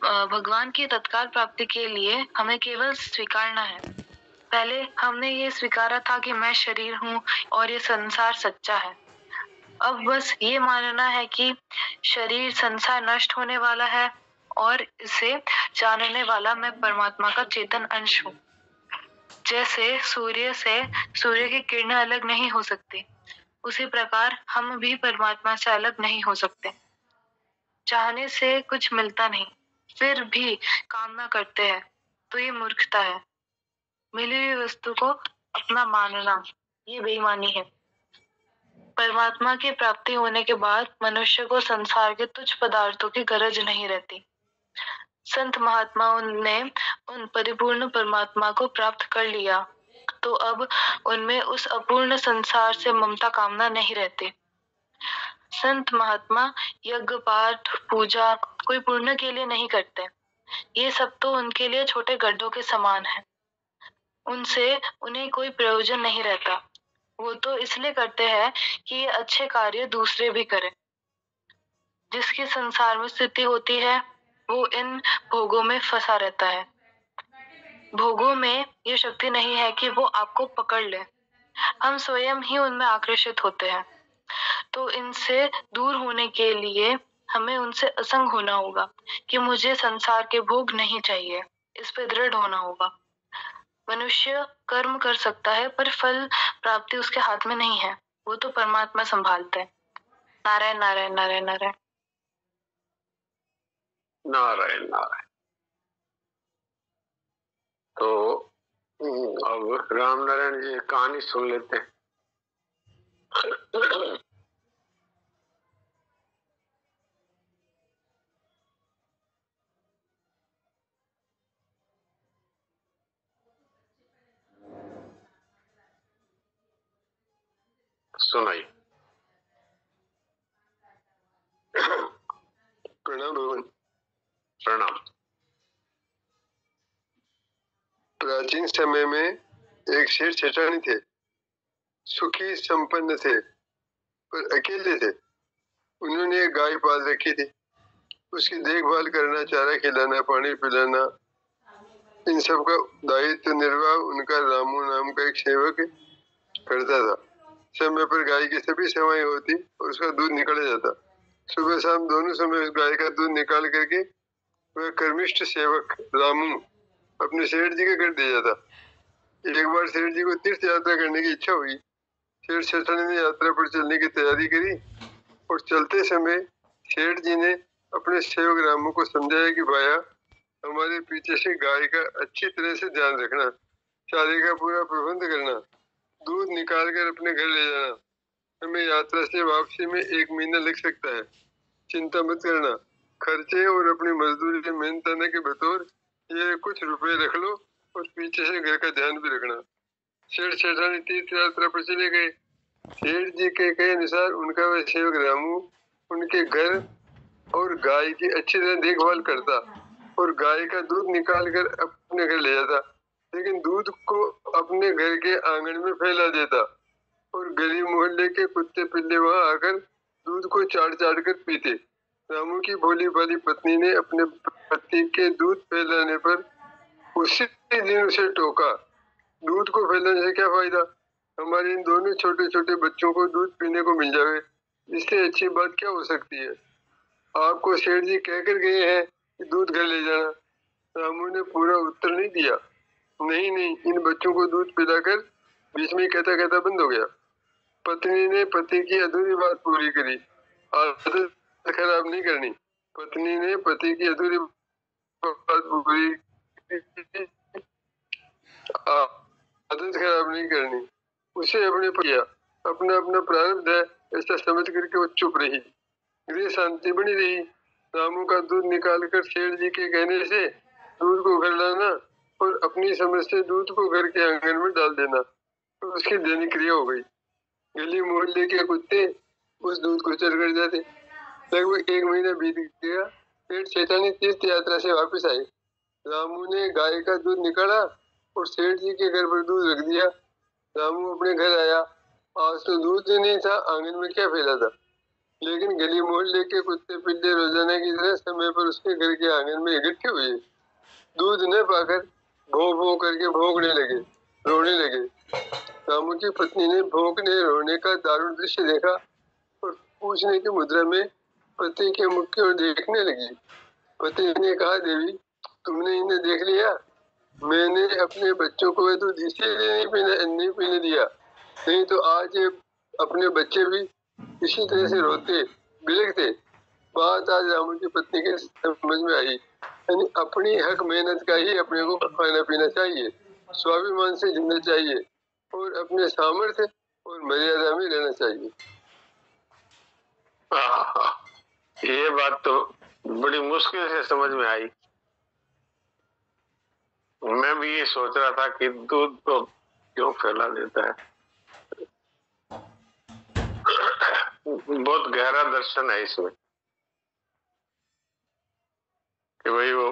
भगवान की तत्काल प्राप्ति के लिए हमें केवल स्वीकारना है। पहले हमने ये स्वीकारा था कि मैं शरीर हूँ और ये संसार सच्चा है। अब बस ये मानना है कि शरीर संसार नष्ट होने वाला है और इसे जानने वाला मैं परमात्मा का चेतन अंश हूँ। जैसे सूर्य से सूर्य की किरणें अलग नहीं हो सकती, उसी प्रकार हम भी परमात्मा से अलग नहीं हो सकते। चाहने से कुछ मिलता नहीं, फिर भी कामना करते हैं, तो ये मूर्खता है। मिली हुई वस्तु को अपना मानना ये बेईमानी है। परमात्मा की प्राप्ति होने के बाद मनुष्य को संसार के तुच्छ पदार्थों की गरज नहीं रहती। संत महात्माओं ने उन परिपूर्ण परमात्मा को प्राप्त कर लिया, तो अब उनमें उस अपूर्ण संसार से ममता कामना नहीं रहती। संत महात्मा यज्ञ पाठ पूजा कोई पुण्य के लिए नहीं करते। ये सब तो उनके लिए छोटे गड्ढों के समान है। उनसे उन्हें कोई प्रयोजन नहीं रहता। वो तो इसलिए करते हैं कि ये अच्छे कार्य दूसरे भी करें। जिसकी संसार में स्थिति होती है वो इन भोगों में फंसा रहता है। भोगों में ये शक्ति नहीं है कि वो आपको पकड़ ले। हम स्वयं ही उनमें आकर्षित होते हैं। तो इनसे दूर होने के लिए हमें उनसे असंग होना होगा कि मुझे संसार के भोग नहीं चाहिए। इस पे दृढ़ होना होगा। मनुष्य कर्म कर सकता है पर फल प्राप्ति उसके हाथ में नहीं है, वो तो परमात्मा संभालते हैं। नारायण नारायण नारायण नारायण नारायण नारायण। तो अब राम नारायण जी कहानी सुन लेते हैं। सुनाइए। प्रणाम भगवान। प्रणाम। प्राचीन समय में एक शेर सेठानी थे। सुखी संपन्न थे पर अकेले थे। उन्होंने एक गाय पाल रखी थी। उसकी देखभाल करना, चारा खिलाना, पानी पिलाना, इन सब का दायित्व निर्वाह उनका रामू नाम का एक सेवक करता था। समय पर गाय की सभी सेवाएं होती और उसका दूध निकाला जाता। सुबह शाम दोनों समय उस गाय का दूध निकाल करके वह कर्मिष्ठ सेवक रामू अपने सेठ जी के घर दे जाता। एक बार सेठ जी को तीर्थ यात्रा करने की इच्छा हुई। सेठ सेठानी ने यात्रा पर चलने की तैयारी करी और चलते समय सेठ जी ने अपने सेवक रामू को समझाया कि भाया, हमारे पीछे से गाय का अच्छी तरह से ध्यान रखना, चारे का पूरा प्रबंध करना, दूध निकाल कर अपने घर ले जाना। हमें यात्रा से वापसी में 1 महीना लग सकता है। चिंता मत करना। खर्चे और अपनी मजदूरी मेहनताना के बतौर ये कुछ रुपए रख लो और पीछे से घर का ध्यान भी रखना। सेठ सेठानी तीर्थ यात्रा पर चले गए। सेठ जी के कहे अनुसार उनका वह सेवक रामू उनके घर और गाय की अच्छी तरह देखभाल करता और गाय का दूध निकाल कर अपने घर ले जाता, लेकिन दूध को अपने घर के आंगन में फैला देता और गली मोहल्ले के कुत्ते पिल्ले वहां आकर दूध को चाट चाट कर पीते। रामू की भोली भाली पत्नी ने अपने पति के दूध फैलाने पर उसी दिन उसे टोका। दूध को फैलाने से क्या फायदा? हमारे इन दोनों छोटे छोटे बच्चों को दूध पीने को मिल जावे, इससे अच्छी बात क्या हो सकती है? आपको सेठ जी कहकर गए हैं कि दूध घर ले जाना। रामू ने पूरा उत्तर नहीं दिया। नहीं नहीं, इन बच्चों को दूध पिलाकर बीच में कहता कहता बंद हो गया। पत्नी ने पति की अधूरी बात पूरी करी। आदत खराब नहीं करनी। पत्नी ने पति की अधूरी बात पूरी की, आदत खराब नहीं करनी। उसे अपने किया, अपना अपना प्रारब्ध है ऐसा समझ करके वो चुप रही। गृह शांति बनी रही। रामू का दूध निकाल कर सेठ जी के कहने से दूध को घर लाना और अपनी समझ से दूध को घर के आंगन में डाल देना, तो उसकी दैनिक क्रिया हो गई। गली मोहल्ले के कुत्ते उस दूध को चर कर जाते। लगभग 1 महीना बीत गया। सेठ सेठानी तीर्थ यात्रा से वापस आए। रामू ने गाय का दूध निकाला और सेठ जी के घर पर दूध रख दिया। रामू अपने घर आया। आज तो दूध नहीं था, आंगन में क्या फैला था? लेकिन गली मोहल्ले के कुत्ते पिल्ले रोजाना की तरह समय पर उसके घर के आंगन में इकट्ठे हुए। दूध न पाकर भों भों करके भौंकने लगे, रोने लगे। रामू की पत्नी ने भौंकने रोने का दारुण दृश्य देखा और पूछने की मुद्रा में पति के मुख की ओर देखने लगी। पति ने कहा, देवी तुमने इन्हें देख लिया? मैंने अपने बच्चों को दूध इसलिए नहीं पीने दिया, नहीं तो आज ये अपने बच्चे भी इसी तरह से रोते बिलखते। बात आज रामू की पत्नी के समझ में आई, यानी अपनी हक मेहनत का ही अपने को खाना पीना चाहिए, स्वाभिमान से जीना चाहिए और अपने सामर्थ्य और मर्यादा में रहना चाहिए। ये बात तो बड़ी मुश्किल से समझ में आई। मैं भी ये सोच रहा था कि दूध को क्यों फैला देता है। बहुत गहरा दर्शन है इसमें कि भाई वो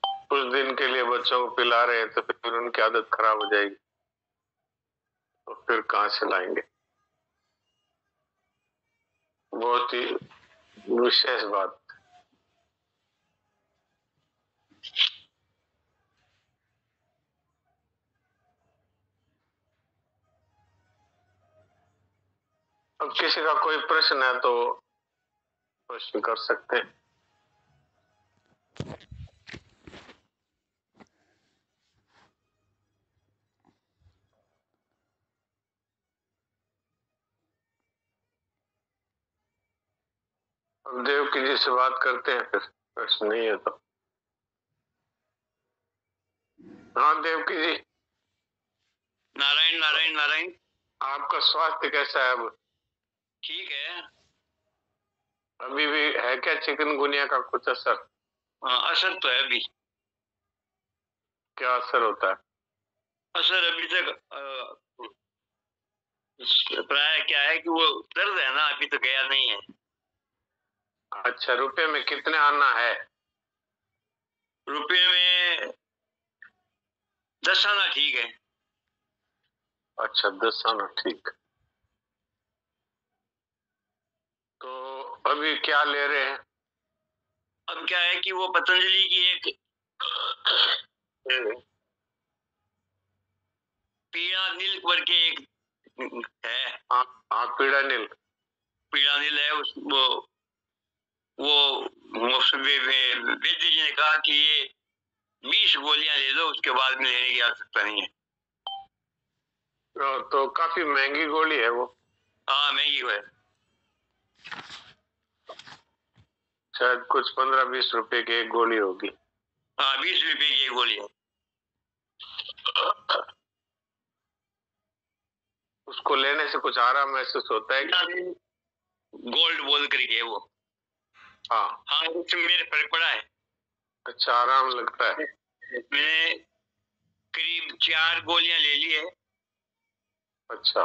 कुछ दिन के लिए बच्चों को पिला रहे हैं तो फिर उनकी आदत खराब हो जाएगी, तो फिर कहाँ से लाएंगे। बहुत ही विशेष बात। अब किसी का कोई प्रश्न है तो प्रश्न कर सकते हैं। अब देवकी जी से बात करते हैं, फिर प्रश्न नहीं है तो। हाँ देवकी जी। नारायण नारायण नारायण। आपका स्वास्थ्य कैसा है अब? ठीक है। अभी भी है क्या चिकनगुनिया का कुछ असर? असर तो है अभी। क्या असर होता है? असर अभी तक प्राय क्या है कि वो दर्द है ना, अभी तो गया नहीं है। अच्छा, रुपए में कितने आना है? रुपये में 10 आना ठीक है। अच्छा 10 आना ठीक। तो अभी क्या ले रहे हैं? अब क्या है कि वो पतंजलि की एक पीड़ा नील करके एक है। हाँ पीड़ा नील है। वो वैद्य जी ने कहा कि ये 20 गोलियां ले लो, उसके बाद में लेने की आवश्यकता नहीं है। तो काफी महंगी गोली है वो। हाँ महंगी है, शायद कुछ 15-20 रुपए की एक गोली होगी। हाँ 20 रुपए की एक गोली है। उसको लेने से कुछ आराम महसूस होता है क्या? गोल्ड बोल करके वो। हाँ हाँ उसमें मेरे फर्क पड़ा है। अच्छा आराम लगता है। मैंने करीब 4 गोलियां ले ली है। अच्छा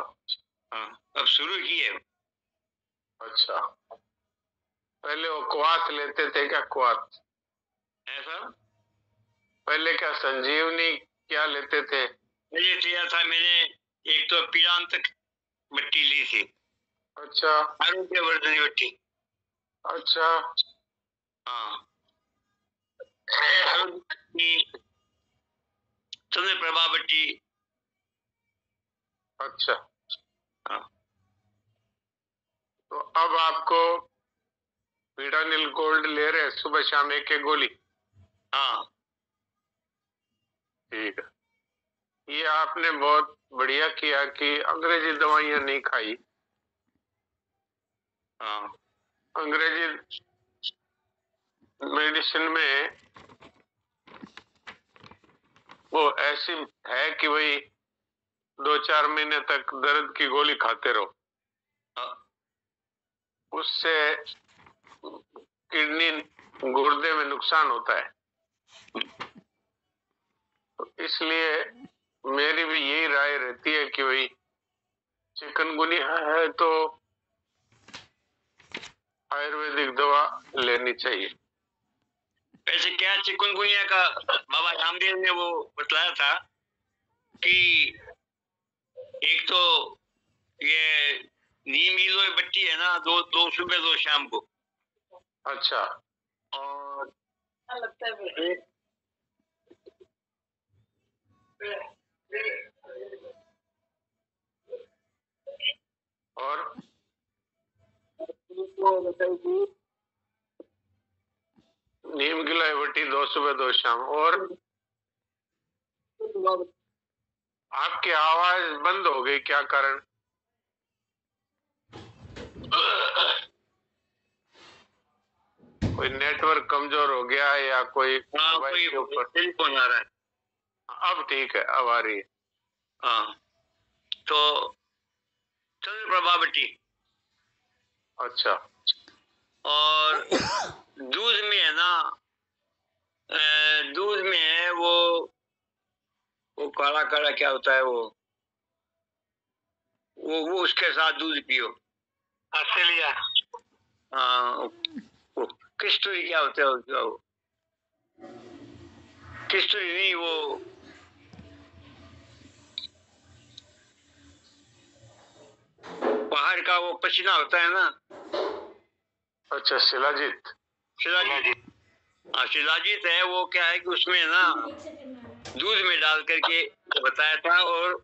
हाँ अब शुरू की है। अच्छा, पहले वो क्वाथ लेते थे क्या? क्वाथ ऐसा पहले क्या संजीवनी क्या लेते थे? मुझे लिया था मैंने, एक तो पीड़ांतक मिट्टी ली थी। अच्छा आरोग्यवर्धनी मिट्टी। अच्छा हाँ चंद्र प्रभा मिट्टी। अच्छा हाँ तो अब आपको पीड़ानिल गोल्ड ले रहे हैं सुबह शाम एक एक गोली? हाँ ठीक है। ये आपने बहुत बढ़िया किया कि अंग्रेजी दवाइयां नहीं खाई। हाँ अंग्रेजी मेडिसिन में वो ऐसी है कि भाई 2-4 महीने तक दर्द की गोली खाते रहो, उससे किडनी गुर्दे में नुकसान होता है। तो इसलिए मेरी भी यही राय रहती है कि भाई चिकनगुनिया है तो आयुर्वेदिक दवा लेनी चाहिए। वैसे क्या चिकनगुनिया का बाबा रामदेव ने वो बतलाया था कि एक तो ये नीम गिलोय बट्टी है ना, दो दो सुबह दो शाम को। अच्छा। और लगता है और नीम गिलोय बट्टी 2 सुबह 2 शाम। और आपकी आवाज बंद हो गई, क्या कारण? कोई नेटवर्क कमजोर हो गया है या कोई मोबाइल के ऊपर? टेलीफोन आ रहा है। अब ठीक है, अब आ रही है। हाँ, तो चंद्रप्रभा बट्टी। अच्छा। और दूध में है ना, दूध में है वो काला काला क्या होता है वो उसके साथ दूध पियो। ऑस्ट्रेलिया। हाँ, वो किस्तूरी क्या होता है उसका, वो किस्तूरी नहीं, वो पहाड़ का वो पसीना होता है ना। अच्छा, शिलाजीत। शिलाजीत। हाँ, शिलाजीत है। वो क्या है कि उसमें ना दूध में डाल करके बताया था। और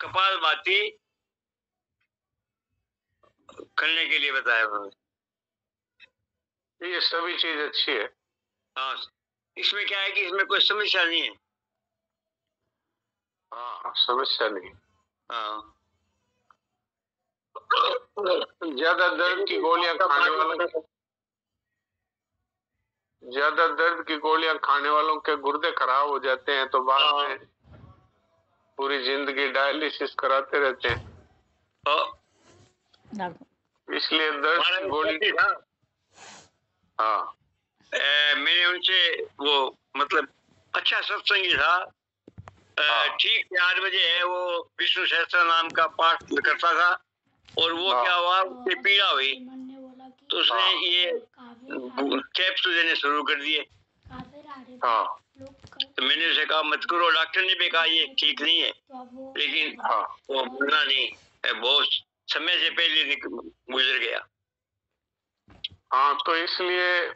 कपालभाति करने के लिए बताया उन्होंने। ये सभी चीज अच्छी है। हाँ, इसमें क्या है कि इसमें कोई समस्या नहीं है। हाँ, समस्या नहीं। हाँ, ज्यादा दर्द की गोलियां खाने वालों ज्यादा दर्द की गोलियां खाने वालों के गुर्दे खराब हो जाते हैं, तो बाद में पूरी जिंदगी डायलिसिस कराते रहते हैं। इसलिए दर्द की गोली। हाँ, मैंने उनसे वो मतलब अच्छा सत्संगी था। ठीक 4 बजे है वो विष्णु सहस्त्र नाम का पाठ करता था। और वो क्या हुआ, उससे पीड़ा हुई तो उसने ये कैप्सूल देने शुरू कर दिए। हाँ, तो मैंने उसे कहा मत करो, डॉक्टर ने भी कहा ये ठीक नहीं है, लेकिन वो मरना नहीं, बहुत समय से पहले गुजर गया। हाँ, तो इसलिए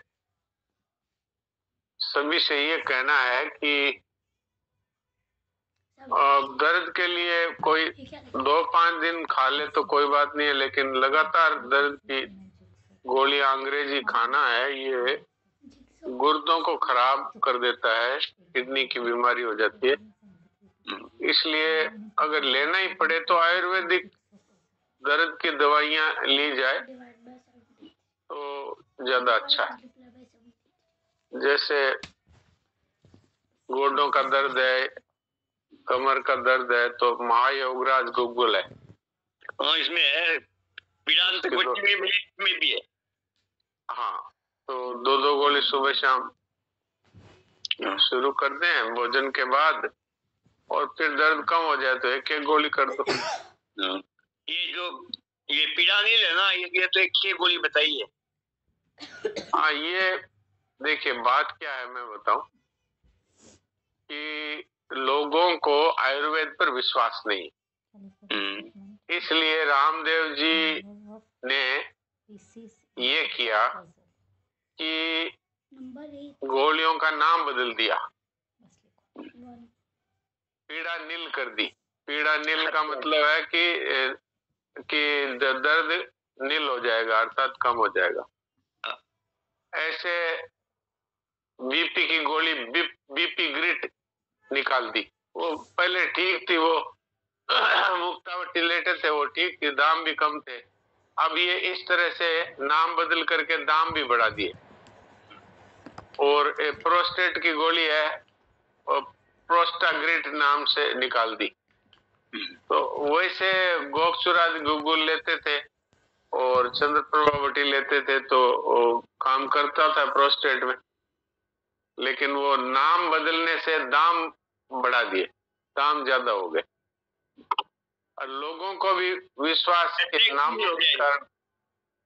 सभी से ये कहना है कि दर्द के लिए कोई 2-5 दिन खा ले तो कोई बात नहीं है, लेकिन लगातार दर्द की गोलियां अंग्रेजी खाना है, ये गुर्दों को खराब कर देता है, किडनी की बीमारी हो जाती है। इसलिए अगर लेना ही पड़े तो आयुर्वेदिक दर्द की दवाइयां ली जाए तो ज्यादा अच्छा है। जैसे गोडों का दर्द है, कमर का दर्द है, तो महायोगराज गुग्गुल है। हाँ, इसमें है, पीड़ांत में भी है। हाँ, तो 2-2 गोली सुबह शाम शुरू कर दें भोजन के बाद, और फिर दर्द कम हो जाए तो 1-1 गोली कर दो। ये पीड़ा नहीं लेना, ये तो एक गोली बताई है। हाँ, ये देखिए बात क्या है मैं बताऊं कि लोगों को आयुर्वेद पर विश्वास नहीं, इसलिए रामदेव जी ने ये किया कि गोलियों का नाम बदल दिया, पीड़ा नील कर दी। पीड़ा नील का मतलब है कि दर्द नील हो जाएगा, अर्थात कम हो जाएगा। ऐसे बीपी की गोली बीपी ग्रिट निकाल दी। वो पहले ठीक थी, वो मुक्तावटी लेटे थे, वो ठीक थी, दाम भी कम थे। अब ये इस तरह से नाम बदल करके दाम भी बढ़ा दिए। और प्रोस्टेट की गोली है, और प्रोस्टाग्रिट नाम से निकाल दी। तो वैसे गोक्षुराज गुग्गुल लेते थे और चंद्रप्रभा बट्टी लेते थे, तो काम करता था प्रोस्टेट में, लेकिन वो नाम बदलने से दाम बढ़ा दिए, दाम ज्यादा हो गए, और लोगों को भी विश्वास के नाम के कारण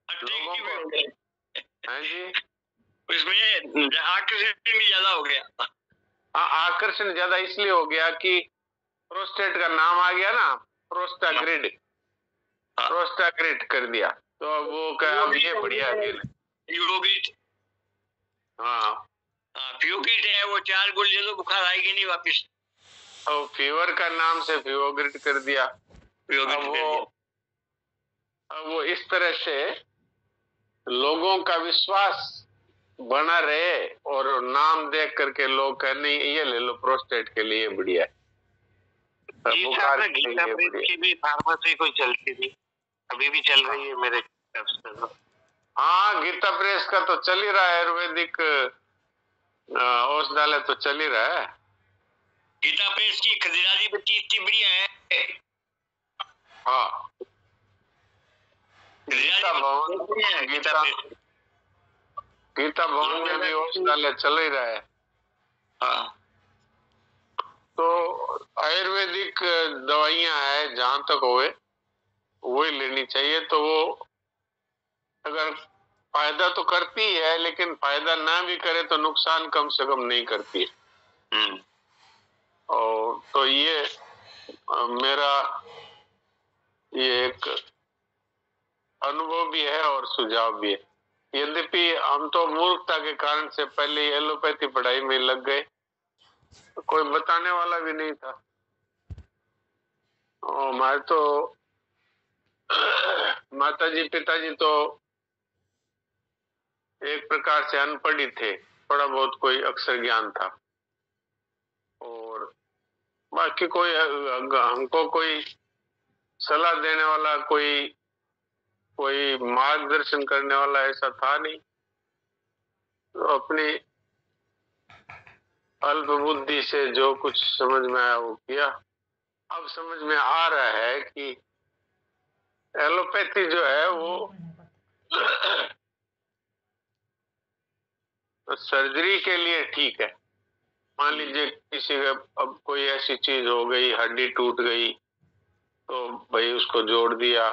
लोगों को, हाँ जी, इसमें आकर्षण भी ज्यादा हो गया। हाँ, आकर्षण ज्यादा इसलिए हो गया कि प्रोस्टेट का नाम आ गया ना, प्रोस्टाग्रिड। प्रोस्टाग्रेट कर दिया, तो अब वो क्या, अब ये बढ़िया है। फ्यूग्रिट, हाँ फ्यूग्रिट है वो, 4 गोली ले लो, बुखार आएगी नहीं वापस। तो फीवर का नाम से फ्यूग्रिट कर दिया। अब वो इस तरह से लोगों का विश्वास बना रहे और नाम देख करके लोग कह नहीं ये ले लो प्रोस्टेट के लिए बढ़िया है, बुखार के लिए बढ़िया। की भी फार्मेसी कोई चलती थी, अभी भी चल रही है मेरे हिसाब से। हाँ गीता प्रेस का तो चल ही रहा है, आयुर्वेदिक औषधालय तो चल ही रहा है। गीता प्रेस की खरीदारी बच्ची इतनी बढ़िया है। हाँ गीता भवन, गीता भवन में भी औषधालय चल ही रहा है। हाँ तो आयुर्वेदिक दवाइयां है, जहां तक होए वही लेनी चाहिए। तो वो अगर फायदा तो करती है, लेकिन फायदा ना भी करे तो नुकसान कम से कम नहीं करती है। और तो ये मेरा ये एक अनुभव भी है और सुझाव भी है। यद्यपि हम तो मूर्खता के कारण से पहले ही एलोपैथी पढ़ाई में लग गए, तो कोई बताने वाला भी नहीं था। और हमारे तो माताजी पिताजी तो एक प्रकार से अनपढ़ ही थे, थोड़ा बहुत कोई अक्षर ज्ञान था, और बाकी कोई हमको कोई सलाह देने वाला, कोई मार्गदर्शन करने वाला ऐसा था नहीं। तो अपनी अल्प बुद्धि से जो कुछ समझ में आया वो किया। अब समझ में आ रहा है कि एलोपैथी जो है वो सर्जरी के लिए ठीक है। मान लीजिए किसी का अब कोई ऐसी चीज हो गई, हड्डी टूट गई, तो भाई उसको जोड़ दिया,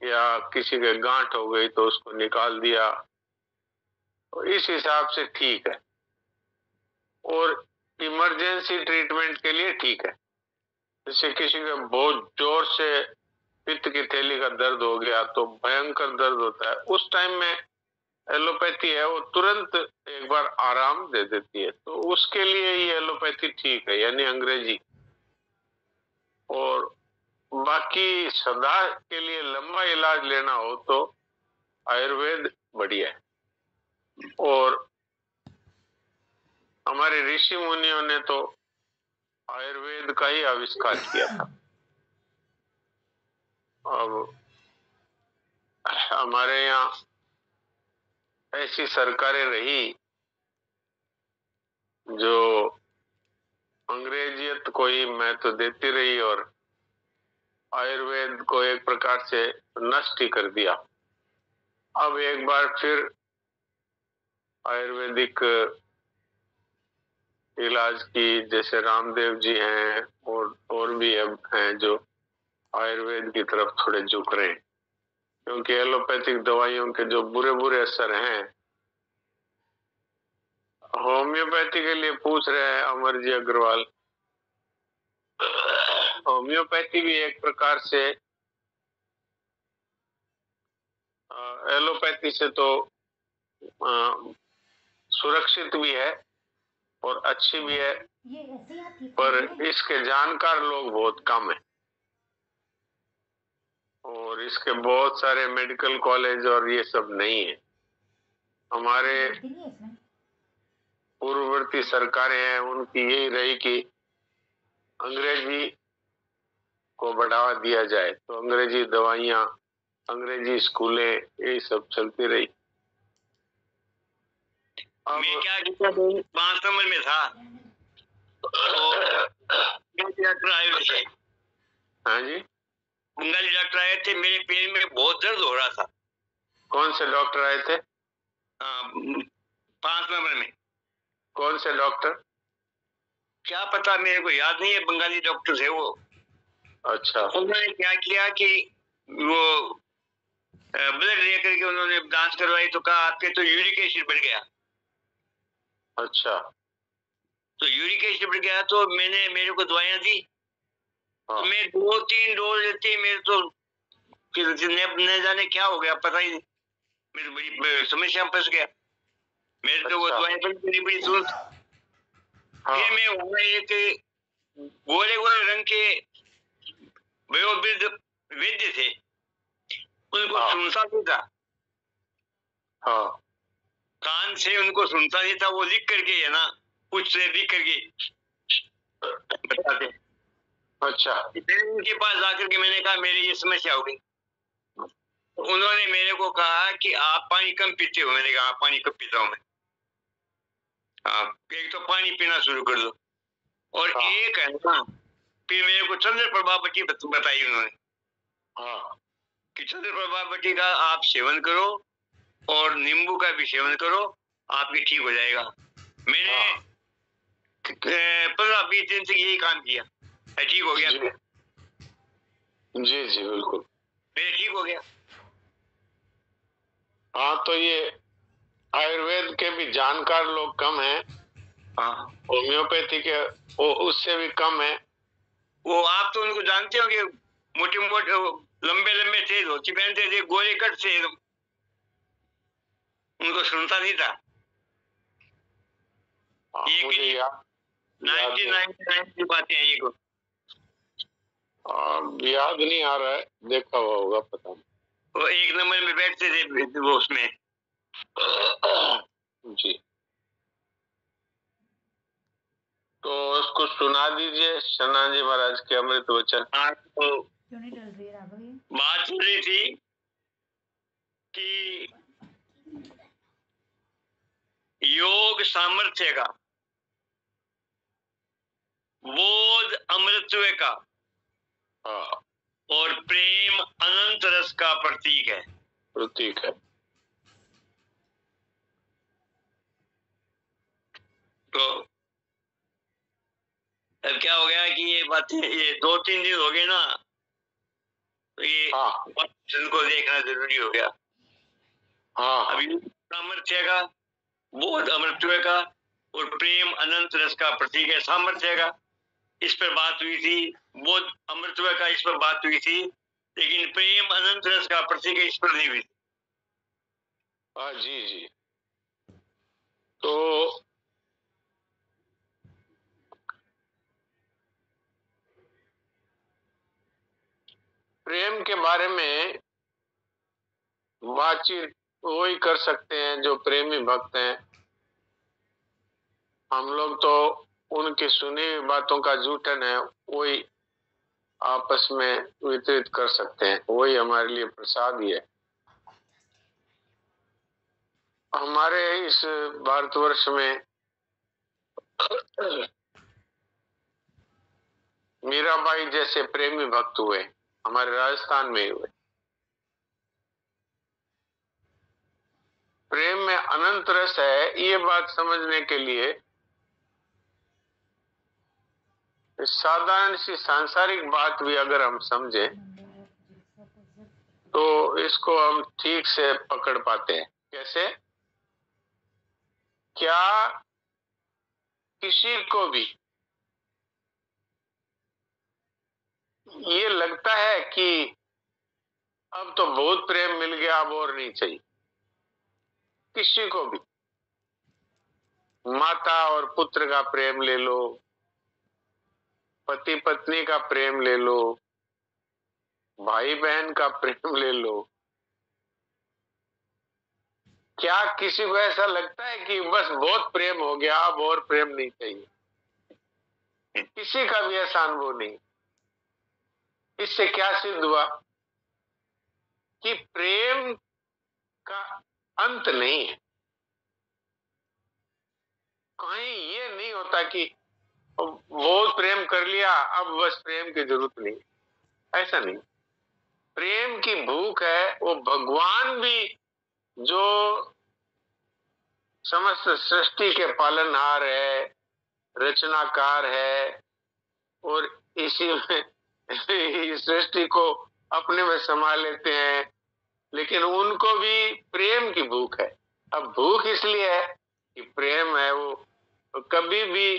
या किसी के गांठ हो गई तो उसको निकाल दिया, तो इस हिसाब से ठीक है। और इमरजेंसी ट्रीटमेंट के लिए ठीक है। जैसे किसी का बहुत जोर से पित्त की थैली का दर्द हो गया, तो भयंकर दर्द होता है, उस टाइम में एलोपैथी है वो तुरंत एक बार आराम दे देती है, तो उसके लिए ये एलोपैथी ठीक है, यानी अंग्रेजी। और बाकी सदा के लिए लंबा इलाज लेना हो तो आयुर्वेद बढ़िया है। और हमारे ऋषि मुनियों ने तो आयुर्वेद का ही आविष्कार किया था। अब हमारे यहाँ ऐसी सरकारें रही जो अंग्रेजियत को ही महत्व देती रही और आयुर्वेद को एक प्रकार से नष्ट ही कर दिया। अब एक बार फिर आयुर्वेदिक इलाज की, जैसे रामदेव जी हैं और भी हैं जो आयुर्वेद की तरफ थोड़े झुक रहे हैं, क्योंकि एलोपैथिक दवाइयों के जो बुरे बुरे असर हैं, होम्योपैथी के लिए पूछ रहे हैं अमर जी अग्रवाल। होम्योपैथी भी एक प्रकार से एलोपैथी से तो सुरक्षित भी है और अच्छी भी है, पर इसके जानकार लोग बहुत कम है। और इसके बहुत सारे मेडिकल कॉलेज और ये सब नहीं है। हमारे पूर्ववर्ती सरकारें हैं, उनकी यही रही कि अंग्रेजी को बढ़ावा दिया जाए, तो अंग्रेजी दवाइयाँ, अंग्रेजी स्कूलें, यही सब चलती रही। मैं क्या किया, 5 नंबर में था तो डॉक्टर आए थे। हाँ जी, बंगाली डॉक्टर आए थे, मेरे पैर में बहुत दर्द हो रहा था। कौन से डॉक्टर आए थे? 5 नंबर में। कौन से डॉक्टर? क्या पता, मेरे को याद नहीं है, बंगाली डॉक्टर थे वो। अच्छा। उन्होंने क्या किया कि वो ब्लड लेकर के उन्होंने जांच करवाई, तो कहा आपके तो यूरिक एसिड बढ़ गया। अच्छा। तो यूरिक एसिड बढ़ गया, तो मेरे को दवाइयां दी। तो मैं 2-3 डोज लेते मेरे तो फिर न जाने क्या हो गया, पता ही नहीं, मेरी बड़ी समस्या में फंस गया। मेरे तो वो अच्छा। दवाई बड़ी बड़ी जरूरत। फिर मैं वहाँ एक गोरे गोरे रंग के वयोवृद्ध वैद्य थे, उनको सुनता भी था, हाँ कान से उनको सुनता नहीं था, वो लिख करके है ना, कुछ से लिख करके बताते। अच्छा। उनके पास जाकर के मैंने कहा मेरी ये समस्या हो गई। उन्होंने मेरे को कहा कि आप पानी कम पीते हो। मैंने कहा पानी कम पीता हूँ मैं। आप एक तो पानी पीना शुरू कर दो, और एक है ना, फिर मेरे को चंद्र प्रभा बटी बताई उन्होंने कि चंद्र प्रभा बटी का आप सेवन करो और नींबू का भी सेवन करो, आपकी ठीक हो जाएगा। मैंने 15-20 दिन से यही काम किया, ठीक हो गया। जी जी बिल्कुल, मेरे ठीक हो गया। हाँ तो ये आयुर्वेद के भी जानकार लोग कम हैं, हाँ होम्योपैथी के वो उससे भी कम है। वो आप तो उनको जानते हो कि मोटे मोटे लंबे लंबे थे, धोती पहनते थे, गोरे कट थे, उनको सुनता नहीं था। मुझे याद 1999 की बातें हैं ये को। याद नहीं आ रहा है, देखा हुआ होगा पता नहीं। वो एक नंबर में बैठते थे वो उसमें। जी तो उसको सुना दीजिए शना जी महाराज के अमृत वचन। हाँ तो बात चल रही थी कि योग सामर्थ्य का, बोध अमृतत्व का, और प्रेम अनंत रस का प्रतीक है। प्रतीक है। तो अब क्या हो गया कि ये बातें, ये 2-3 दिन हो गए ना, तो ये को देखना जरूरी हो गया। अभी सामर्थ्य का, बोध अमृतत्व का और प्रेम अनंत रस का प्रतीक है। सामर्थ्य का इस पर बात हुई थी, बोध अमृतत्व का इस पर बात हुई थी, लेकिन प्रेम अनंत रस का प्रतीक है इस पर नहीं हुई। जी जी तो प्रेम के बारे में बातचीत वही कर सकते हैं जो प्रेमी भक्त हैं। हम लोग तो उनकी सुनी हुई बातों का जूठन है, वही आपस में वितरित कर सकते हैं, वही हमारे लिए प्रसाद ही है। हमारे इस भारतवर्ष में मीराबाई जैसे प्रेमी भक्त हुए, हमारे राजस्थान में ही हुए। प्रेम में अनंत रस है, ये बात समझने के लिए साधारण सी सांसारिक बात भी अगर हम समझें तो इसको हम ठीक से पकड़ पाते हैं। कैसे? क्या किसी को भी ये लगता है कि अब तो बहुत प्रेम मिल गया, अब और नहीं चाहिए? किसी को भी, माता और पुत्र का प्रेम ले लो, पति पत्नी का प्रेम ले लो, भाई बहन का प्रेम ले लो, क्या किसी को ऐसा लगता है कि बस बहुत प्रेम हो गया, अब और प्रेम नहीं चाहिए? किसी का भी ऐसा अनुभव नहीं। इससे क्या सिद्ध हुआ कि प्रेम का अंत नहीं है। कहीं ये नहीं होता कि बहुत प्रेम कर लिया, अब बस प्रेम की जरूरत नहीं, ऐसा नहीं। प्रेम की भूख है, वो भगवान भी जो समस्त सृष्टि के पालनहार है, रचनाकार है, और इसी में इस सृष्टि को अपने में समा लेते हैं, लेकिन उनको भी प्रेम की भूख है। अब भूख इसलिए है कि प्रेम है वो कभी भी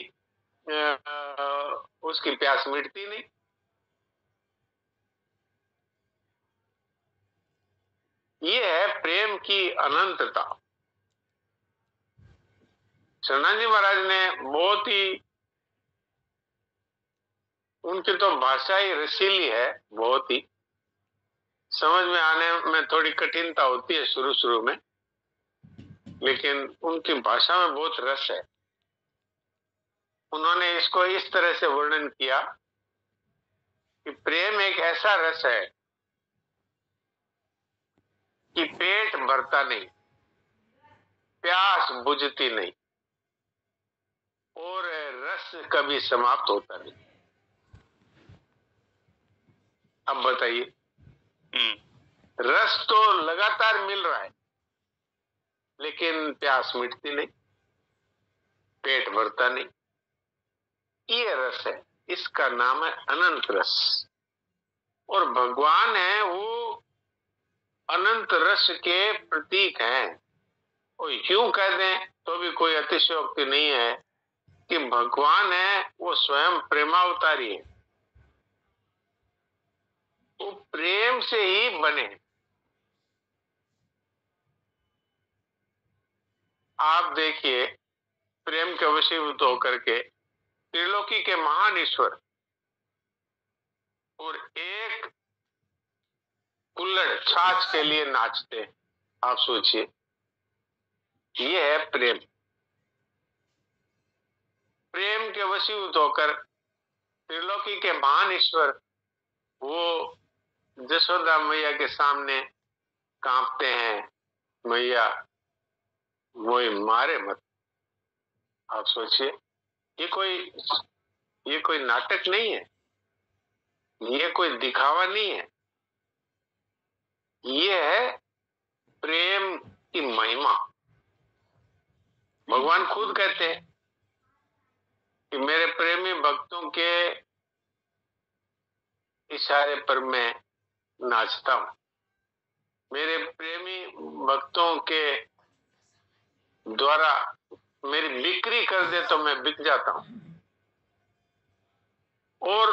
उसकी प्यास मिटती नहीं। ये है प्रेम की अनंतता। शरणानंद जी महाराज ने बहुत ही, उनकी तो भाषा ही रसीली है, बहुत ही समझ में आने में थोड़ी कठिनता होती है शुरू शुरू में, लेकिन उनकी भाषा में बहुत रस है। उन्होंने इसको इस तरह से वर्णन किया कि प्रेम एक ऐसा रस है कि पेट भरता नहीं, प्यास बुझती नहीं और रस कभी समाप्त होता नहीं। अब बताइए, रस तो लगातार मिल रहा है लेकिन प्यास मिटती नहीं, पेट भरता नहीं। ये रस है, इसका नाम है अनंत रस। और भगवान है वो अनंत रस के प्रतीक हैं। और यूं कह दें तो भी कोई अतिशयोक्ति नहीं है कि भगवान है वो स्वयं प्रेमावतारी है, वो प्रेम से ही बने। आप देखिए, प्रेम के वशीभूत होकर के त्रिलोकी के महान ईश्वर और एक कुल्हड़ छाछ के लिए नाचते हैं। आप सोचिए, ये है प्रेम। प्रेम के वशीभूत होकर त्रिलोकी के महान ईश्वर वो जसोदा मैया के सामने कांपते हैं, मैया वो मारे मत। आप सोचिए, ये कोई नाटक नहीं है, ये कोई दिखावा नहीं है, ये है प्रेम की महिमा। भगवान खुद कहते हैं कि मेरे प्रेमी भक्तों के इशारे पर मैं नाचता हूं, मेरे प्रेमी भक्तों के द्वारा मेरी बिक्री कर दे तो मैं बिक जाता हूं। और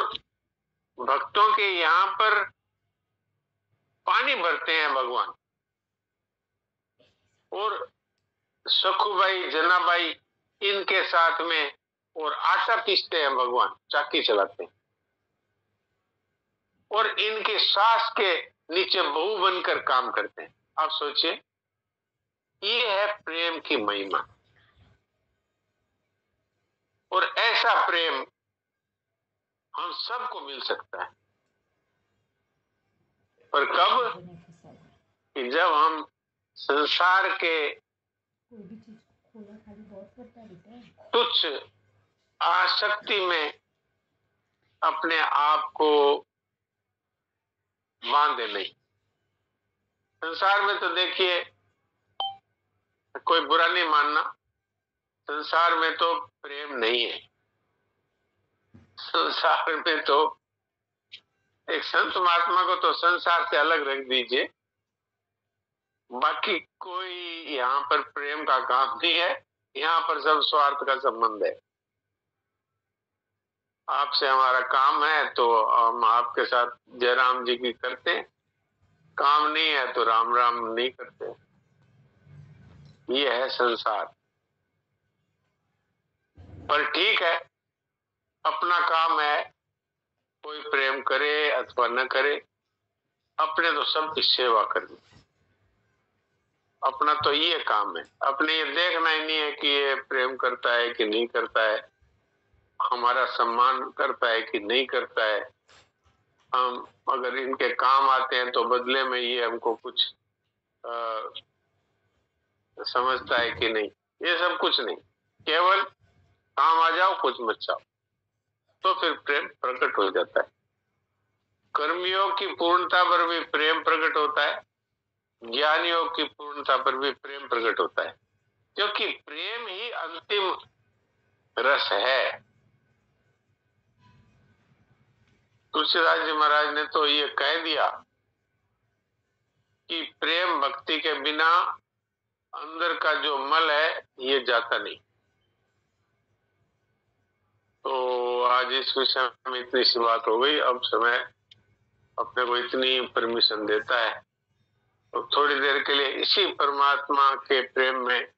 भक्तों के यहां पर पानी भरते हैं भगवान, और सखुबाई जनाबाई इनके साथ में और आटा पीसते हैं भगवान, चाकी चलाते हैं, और इनके सांस के नीचे बहू बनकर काम करते हैं। आप सोचिए, ये है प्रेम की महिमा। और ऐसा प्रेम हम सबको मिल सकता है, पर कब? कि जब हम संसार के तुच्छ आसक्ति में अपने आप को बांधे नहीं। संसार में तो देखिए, कोई बुरा नहीं मानना, संसार में तो प्रेम नहीं है। संसार में तो एक संत महात्मा को तो संसार से अलग रख दीजिए, बाकी कोई यहाँ पर प्रेम का काम नहीं है। यहाँ पर सब स्वार्थ का संबंध है। आपसे हमारा काम है तो हम आपके साथ जय राम जी की करते हैं, काम नहीं है तो राम राम नहीं करते। ये है संसार। पर ठीक है, अपना काम है, कोई प्रेम करे अथवा न करे, अपने तो सबकी सेवा करनी, अपना तो ये काम है। अपने ये देखना ही नहीं है कि ये प्रेम करता है कि नहीं करता है, हमारा सम्मान करता है कि नहीं करता है, हम अगर इनके काम आते हैं तो बदले में ये हमको कुछ समझता है कि नहीं। ये सब कुछ नहीं, केवल काम आ जाओ, कुछ मत जाओ, तो फिर प्रेम प्रकट हो जाता है। कर्मियों की पूर्णता पर भी प्रेम प्रकट होता है, ज्ञानियों की पूर्णता पर भी प्रेम प्रकट होता है, क्योंकि प्रेम ही अंतिम रस है। तुलसीदास जी महाराज ने तो ये कह दिया कि प्रेम भक्ति के बिना अंदर का जो मल है ये जाता नहीं। तो आज इस विषय में इतनी सी बात हो गई। अब समय अपने को इतनी परमिशन देता है तो थोड़ी देर के लिए इसी परमात्मा के प्रेम में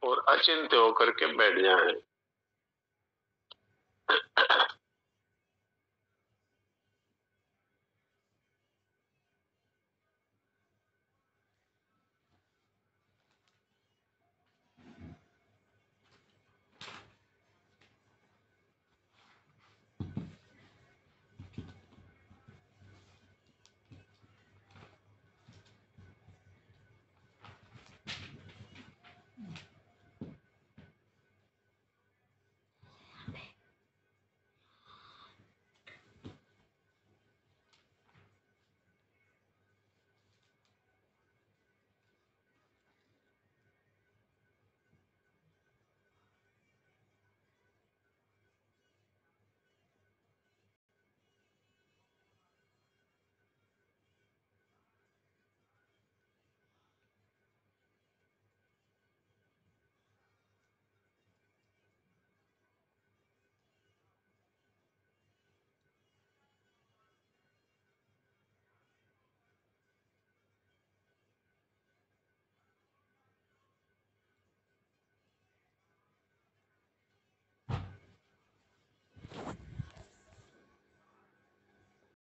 और अचिंत्य होकर के बैठ जाएं।